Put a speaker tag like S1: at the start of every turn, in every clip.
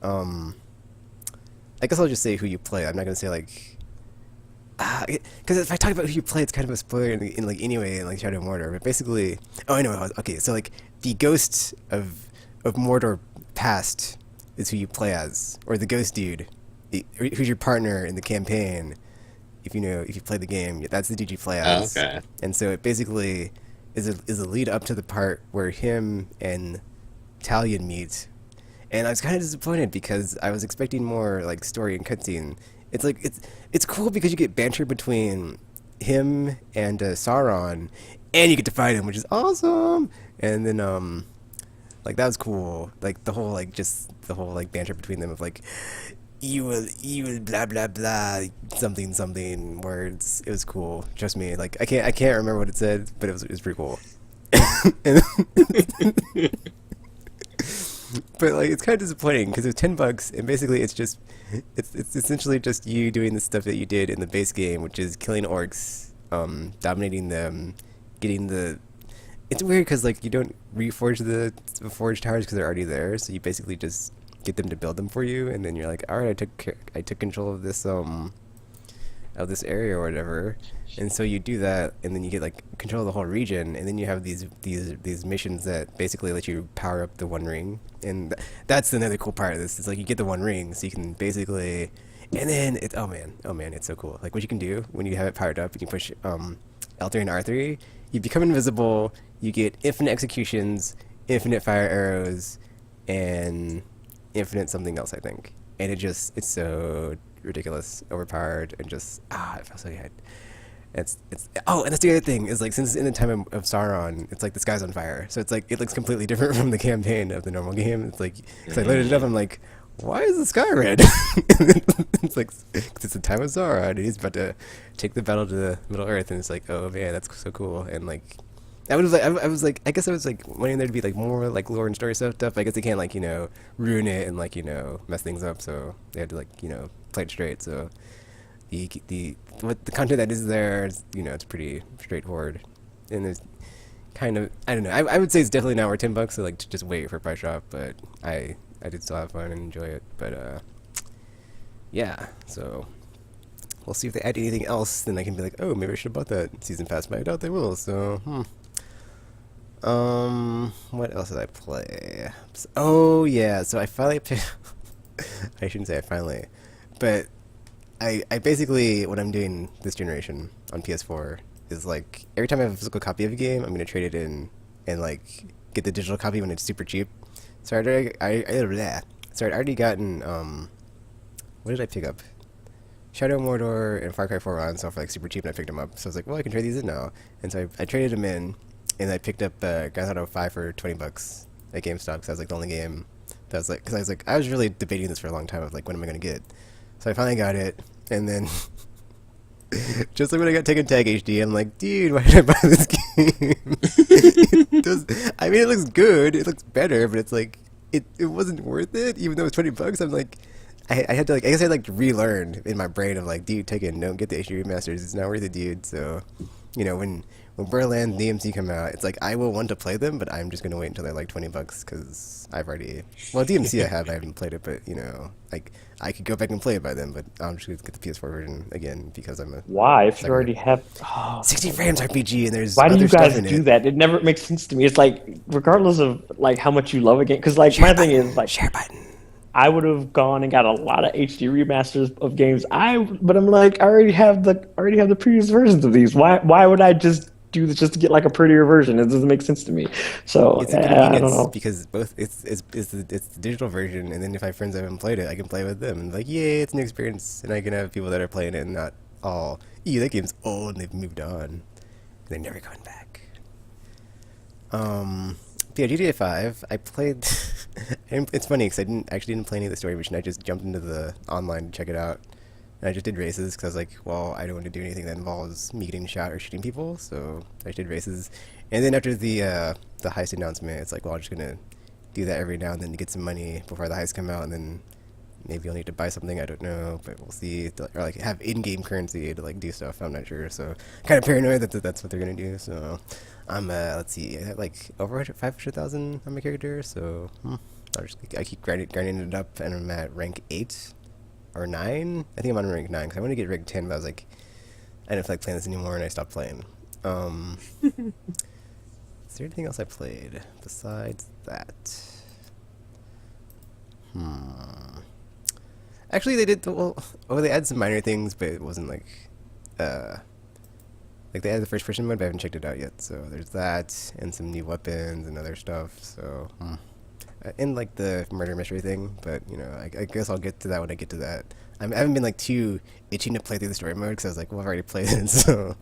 S1: I guess I'll just say who you play. I'm not gonna say like, because if I talk about who you play, it's kind of a spoiler in like anyway in like Shadow of Mordor. But basically, oh I know. Okay, so like the ghost of Mordor past is who you play as, or the ghost dude, who's your partner in the campaign. If you play the game, that's the dude you play
S2: Oh,
S1: as.
S2: okay.
S1: And so it basically is a lead up to the part where him and Talion meet. And I was kind of disappointed because I was expecting more like story and cutscene. It's cool because you get banter between him and Sauron, and you get to fight him, which is awesome. And then like that was cool. Like the whole like banter between them of like you will blah blah blah something something words. It was cool. Trust me. Like I can't remember what it said, but it was pretty cool. And but like it's kind of disappointing because it's $10 and basically it's essentially just you doing the stuff that you did in the base game, which is killing orcs, dominating them, getting the. It's weird because like you don't reforge the forge towers because they're already there, so you basically just get them to build them for you, and then you're like, all right, I took control of this area or whatever, and so you do that, and then you get like control of the whole region, and then you have these missions that basically let you power up the One Ring, and that's another cool part of this. It's like you get the One Ring, so you can basically, and then it's oh man, it's so cool. Like what you can do when you have it powered up, you can push L3 and R3, you become invisible, you get infinite executions, infinite fire arrows, and infinite something else, I think. And it's so ridiculous, overpowered, and just it feels so good. It's and that's the other thing is like since it's in the time of Sauron, it's like the sky's on fire, so it's like it looks completely different from the campaign of the normal game. It's like because I loaded it up, I'm like, why is the sky red? It's like cause it's the time of Sauron, and he's about to take the battle to the Middle Earth, and it's like, oh man, that's so cool. And like I was like, I guess I was like wanting there to be like more like lore and story stuff. I guess they can't like ruin it and like mess things up, so they had to like play it straight. So the content that is there is it's pretty straightforward, and there's kind of I don't know. I would say it's definitely not worth $10. So like to just wait for a price drop, but I did still have fun and enjoy it. But yeah, so we'll see if they add anything else. Then I can be like, oh, maybe I should have bought that season pass, but I doubt they will. So what else did I play? Oh yeah, so I finally I shouldn't say I finally, but I basically what I'm doing this generation on PS4 is like every time I have a physical copy of a game, I'm gonna trade it in and like get the digital copy when it's super cheap. So I'd already gotten what did I pick up? Shadow of Mordor and Far Cry 4 on sale for like super cheap, and I picked them up. So I was like, well, I can trade these in now, and so I traded them in, and I picked up Grand Theft Auto 5 for $20 at GameStop. Because that was like the only game that was like, because I was really debating this for a long time of like when am I gonna get. So I finally got it, and then just like when I got Tekken Tag HD, I'm like, dude, why did I buy this game? I mean, it looks good, it looks better, but it's like it wasn't worth it, even though it's $20. I'm like. I had to like I guess I had like to relearn in my brain of like, dude, Tekken, don't get the HD remasters. It's not worth it, dude. So, when Borderlands DMC come out, it's like I will want to play them, but I'm just gonna wait until they're like $20 because I've already DMC I haven't played it, but like I could go back and play it by then, but I'm just gonna get the PS4 version again because I'm a
S3: Why? If you
S1: sucker.
S3: already have, oh,
S1: 60 frames RPG and there's
S3: why do
S1: other
S3: you
S1: stuff
S3: guys
S1: in
S3: do
S1: it.
S3: that? It never makes sense to me. It's like regardless of like how much you love a game, because like
S1: Share
S3: my thing is
S1: button,
S3: like
S1: share button.
S3: I would have gone and got a lot of HD remasters of games. But I'm like, I already have the previous versions of these. Why would I just do this just to get like a prettier version? It doesn't make sense to me. So
S1: It's a
S3: I don't
S1: convenience
S3: know.
S1: because both it's the digital version, and then if I have friends that haven't played it, I can play with them. And like, yay, it's a new experience, and I can have people that are playing it and not all, that game's old and they've moved on, and they're never going back. But yeah, GTA 5, I played. It's funny because I didn't play any of the story mission. I just jumped into the online to check it out, and I just did races because I was like, well, I don't want to do anything that involves me getting shot or shooting people, so I just did races. And then after the heist announcement, it's like, well, I'm just gonna do that every now and then to get some money before the heist come out, and then maybe I'll need to buy something. I don't know, but we'll see. Or like have in-game currency to like do stuff. I'm not sure. So kind of paranoid that that's what they're gonna do. So I'm let's see, I have like over 500,000 on my character. So I keep grinding it up, and I'm at rank 8 or 9. I think I'm on rank 9 because I want to get rank 10, but I was like, I didn't feel like playing this anymore, and I stopped playing. Is there anything else I played besides that? Actually, they did they added some minor things, but it wasn't like they added the first person mode, but I haven't checked it out yet. So there's that, and some new weapons and other stuff. So and like the murder mystery thing, but you know, I guess I'll get to that when I get to that. I haven't been like too itching to play through the story mode because I was like, well, I've already played it, so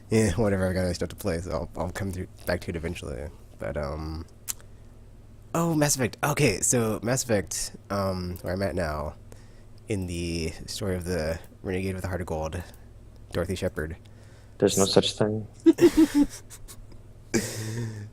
S1: yeah, whatever. I got other stuff to play, so I'll come back to it eventually. But oh, Mass Effect. Okay, so Mass Effect, where I'm at now, in the story of the Renegade with the Heart of Gold, Dorothy Shepard.
S3: There's no such thing.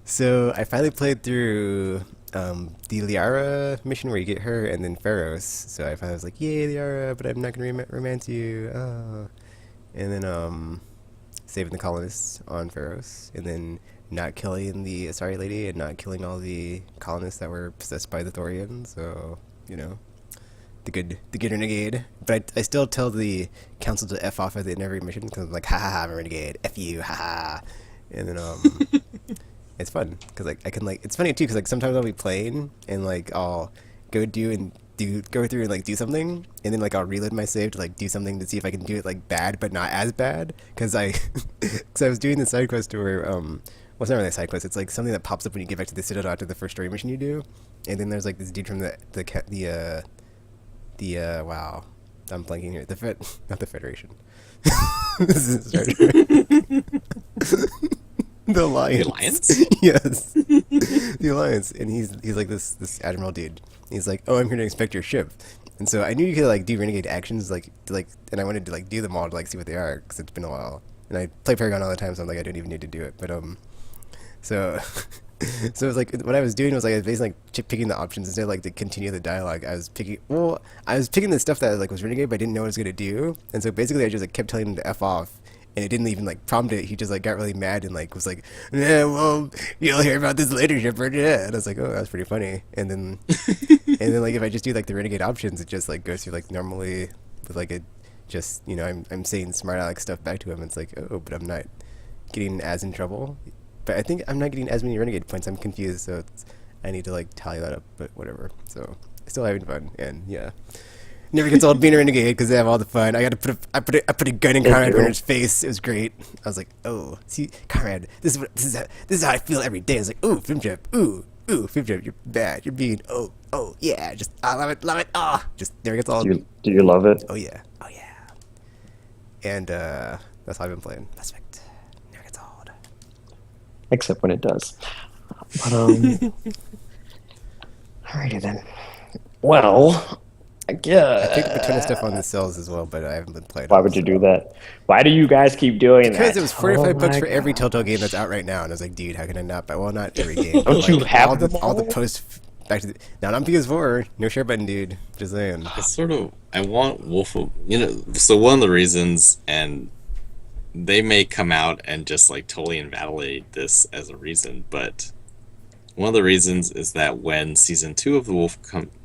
S1: So I finally played through the Liara mission where you get her, and then Pharaohs. So I finally was like, yay, Liara, but I'm not going to romance you. Oh. And then saving the colonists on Pharaohs, and then not killing the Asari lady, and not killing all the colonists that were possessed by the Thorians. So, you know, the good renegade. But I still tell the council to F off at the end of every mission, because I'm like, ha ha ha, I'm a renegade, F you, ha ha. And then it's fun because like I can like, it's funny too because like sometimes I'll be playing and like I'll go through and like do something, and then like I'll reload my save to like do something to see if I can do it like bad but not as bad, because I was doing the side quest where well, it's not really a side quest, it's like something that pops up when you get back to the Citadel after the first story mission you do, and then there's like this dude from the wow, I'm blanking here, not the Federation. This is Star Trek. The Alliance.
S2: The Alliance?
S1: Yes. The Alliance. And he's like this admiral dude. He's like, oh, I'm here to inspect your ship. And so I knew you could like do renegade actions and I wanted to like do them all to like see what they are, because it's been a while. And I play Paragon all the time, so I'm like, I don't even need to do it. But so so it was like, what I was doing was like I was basically like picking the options instead of like to continue the dialogue. I was picking the stuff that like was renegade, but I didn't know what I was gonna do. And so basically I just like kept telling him to F off. And it didn't even like prompt it. He just like got really mad and like was like, yeah, well, you'll hear about this later, Shepard. Yeah. And I was like, oh, that's pretty funny. And then like if I just do like the renegade options, it just like goes through like normally with like a just, you know, I'm saying smart aleck stuff back to him. It's like, oh, but I'm not getting as in trouble. But I think I'm not getting as many renegade points. I'm confused, so I need to like tally that up. But whatever. So still having fun, and yeah. Never gets old being a renegade because they have all the fun. I put a gun in Conrad Renner's face. It was great. I was like, oh, see, Conrad, this is how I feel every day. I was like, ooh, Fimjep, ooh, Fimjep, you're bad. You're being, oh, yeah, just, I love it, just never gets old.
S3: Do you love it?
S1: Oh yeah. And that's how I've been playing. Mass Effect. Never gets old.
S3: Except when it does. But alrighty then. Well,
S1: I picked up a ton of stuff on the cells as well, but I haven't been playing.
S3: Why would you do that? Why do you guys keep doing that?
S1: Because it was $45 for every Telltale game that's out right now, and I was like, dude, how can I not buy? Well, not every game.
S3: Don't you have
S1: all the posts back to the... Not on PS4. No share button, dude. Just saying.
S2: It's sort of... I want Wolf of... You know, so one of the reasons, and they may come out and just like totally invalidate this as a reason, but one of the reasons is that when Season 2 of The Wolf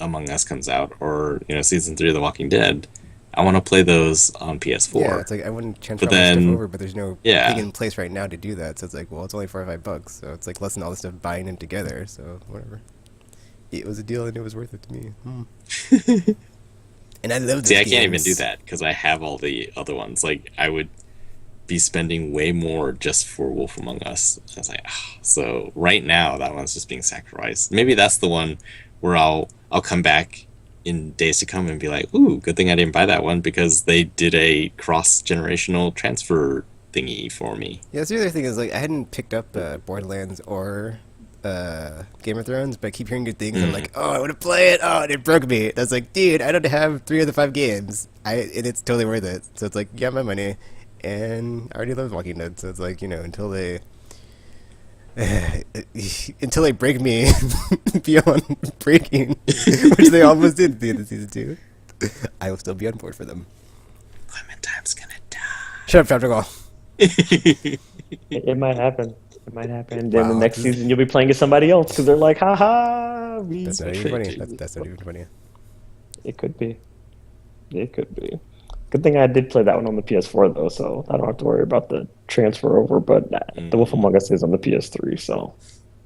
S2: Among Us comes out, or, you know, Season 3 of The Walking Dead, I want to play those on PS4.
S1: Yeah, it's like I wouldn't transfer all my stuff over, but there's no thing in place right now to do that. So it's like, well, it's only $4 or $5, so it's like less than all the stuff buying them together. So whatever. It was a deal, and it was worth it to me. And I love this.
S2: See, I can't even do that because I have all the other ones. Like, I would be spending way more just for Wolf Among Us. I was like, so right now that one's just being sacrificed. Maybe that's the one where I'll come back in days to come and be like, ooh, good thing I didn't buy that one because they did a cross-generational transfer thingy for me.
S1: Yeah, that's the other thing is, like, I hadn't picked up Borderlands or Game of Thrones, but I keep hearing good things. I'm like, oh, I want to play it. Oh, and it broke me. I was like, dude, I don't have 3 of the 5 games. And it's totally worth it. So it's like, yeah, my money. And I already love Walking Dead, so it's like, you know, until they break me beyond breaking, which they almost did at the end of Season 2, I will still be on board for them.
S2: Clementine's gonna die.
S1: Shut up, Chapter Call.
S3: It might happen. It might happen. Then the
S1: Wow,
S3: next season you'll be playing as somebody else because they're like, haha, we
S1: that's not even
S3: tricked
S1: funny.
S3: you.
S1: That's not even funny.
S3: It could be. It could be. Good thing I did play that one on the PS4 though, so I don't have to worry about the transfer over. But The Wolf Among Us is on the PS3, so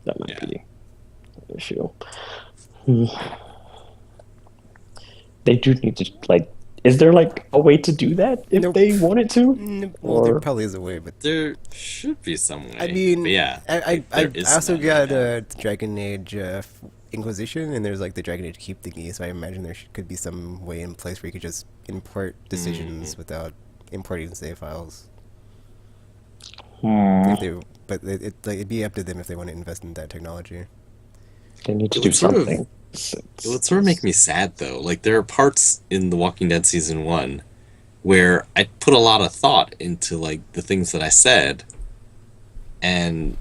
S3: that might be an issue. Hmm. They do need to like. Is there like a way to do that if
S1: Nope.
S3: they wanted to?
S1: Well, there
S3: Or
S1: probably is a way, but
S2: There should be some way.
S1: I mean,
S2: but yeah,
S1: I
S2: there is
S1: also
S2: none
S1: got
S2: right now.
S1: the Dragon Age Inquisition, and there's like the Dragon Age Keep thingy. So I imagine there could be some way in place where you could just import decisions without importing save files. If they, but it'd be up to them if they want to invest in that technology.
S3: they need to
S2: It
S3: do
S2: would sort of-
S3: something.
S2: It would sort of make me sad though. Like there are parts in The Walking Dead season 1 where I put a lot of thought into like the things that I said, and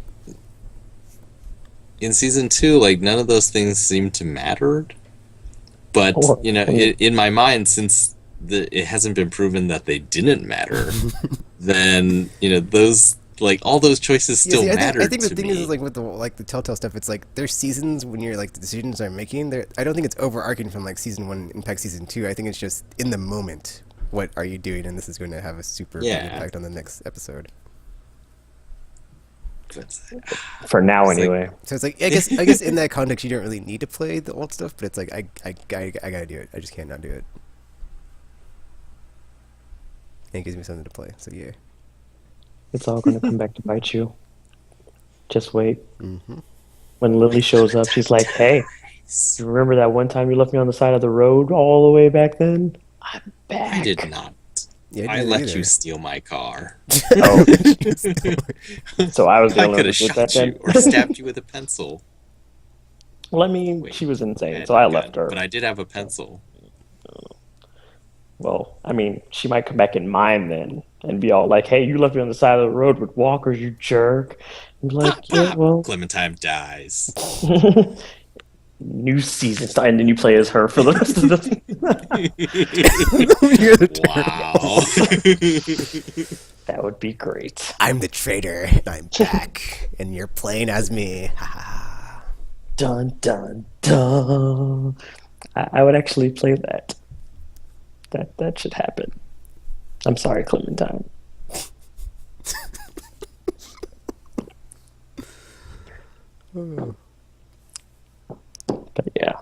S2: in season 2, like none of those things seem to matter. But
S3: Or-
S2: in my mind, since it hasn't been proven that they didn't matter, then those like all those choices still
S1: see,
S2: matter.
S1: I think the
S2: to
S1: thing
S2: me.
S1: is like with the Telltale stuff, it's like there's seasons when you're like the decisions are making. I don't think it's overarching from like season 1 impact season 2. I think it's just in the moment. What are you doing? And this is going to have a super big impact on the next episode.
S3: For now,
S2: It's like-
S3: anyway.
S1: So it's like I guess in that context you don't really need to play the old stuff, but it's like I gotta do it. I just can't not do it. And it gives me something to play. So yeah.
S3: It's all going to come back to bite you. Just wait. When Lily shows up, she's like, "Hey, you remember that one time you left me on the side of the road all the way back then? I'm back."
S2: I did not.
S1: Yeah,
S2: I
S1: didn't
S2: let
S1: either.
S2: you steal my car.
S3: Oh, so I was the
S2: I
S3: only
S2: could
S3: one
S2: have
S3: who did that
S2: shot you
S3: then.
S2: or stabbed you with a pencil.
S3: Well, I mean,
S2: Wait,
S3: she was insane,
S2: had
S3: so I
S2: a gun,
S3: left her.
S2: But I did have a pencil.
S3: Well, I mean, she might come back in mine then and be all like, "Hey, you left me on the side of the road with walkers, you jerk." And be like,
S2: Pop,
S3: "Yeah,
S2: pop.
S3: well,
S2: Clementine dies.
S3: new season start," and then you play as her for the rest of the.
S1: You're the
S2: Wow.
S3: That would be great.
S1: I'm the traitor. I'm back, and you're playing as me. Ha, ha, ha.
S3: Dun dun dun. I would actually play that. That should happen. I'm sorry, Clementine. But yeah,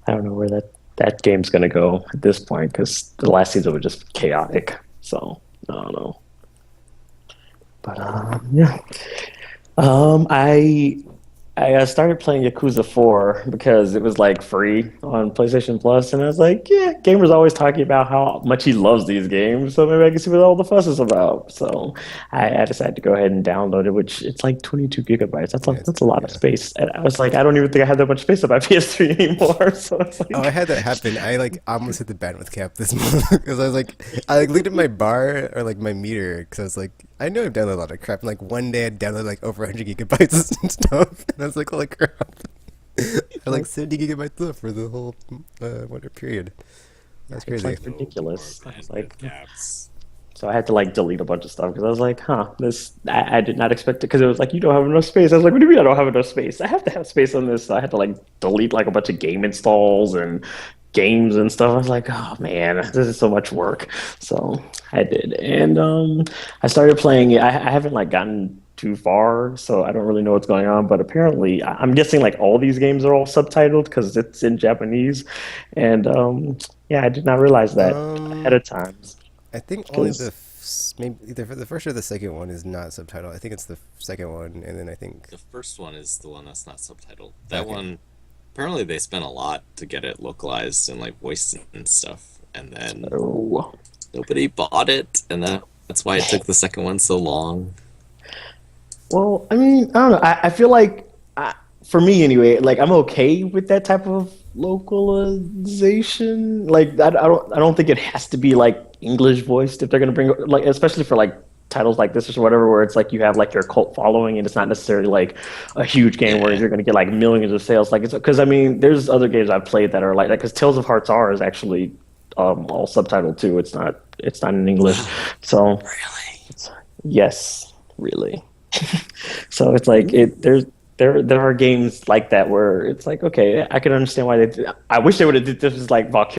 S3: I don't know where that game's gonna go at this point because the last season was just chaotic. So I don't know. But yeah, I started playing Yakuza 4 because it was like free on PlayStation Plus, and I was like, yeah, Gamer's always talking about how much he loves these games, so maybe I can see what all the fuss is about. So I decided to go ahead and download it, which it's like 22 gigabytes. That's a lot of space. And I was like, I don't even think I have that much space on my PS3 anymore. So it's like,
S1: Oh, I had that happen. I like almost hit the bandwidth cap this month because I was like, I like looked at my bar or like my meter because I was like, I know I've downloaded a lot of crap. And like one day I downloaded like over 100 gigabytes and stuff, and I was like, holy crap! I like 70 gigabytes left for the whole winter period. That's
S3: it's
S1: crazy.
S3: like ridiculous. I was like,
S2: Caps.
S3: so I had to like delete a bunch of stuff because I was like, I did not expect it because it was like, you don't have enough space. I was like, what do you mean I don't have enough space? I have to have space on this. So I had to like delete like a bunch of game installs and games and stuff. I was like, oh man, this is so much work. So I did. And I started playing it. I haven't like gotten too far, so I don't really know what's going on. But apparently, I'm guessing like all these games are all subtitled because it's in Japanese. And yeah, I did not realize that ahead of time.
S1: I think only maybe either the first or the second one is not subtitled. I think it's the second one, and then I think
S2: The first one is the one that's not subtitled. That
S1: Okay.
S2: one, apparently they spent a lot to get it localized and like voiced and stuff, and then
S3: Oh.
S2: nobody bought it, and that's why it took the second one so long.
S3: Well, I mean, I don't know. I feel like, for me anyway, like I'm okay with that type of localization. Like I don't think it has to be like English voiced if they're gonna bring like, especially for like titles like this or whatever, where it's like you have like your cult following and it's not necessarily like a huge game where
S2: Yeah.
S3: you're gonna get like millions of sales. Like it's because I mean, there's other games I've played that are like that because Tales of Hearts R is actually all subtitled too. It's not in English. So
S2: Really?
S3: yes, really. So it's like there are games like that where it's like, okay, I can understand why I wish they would have did this as like Valkyria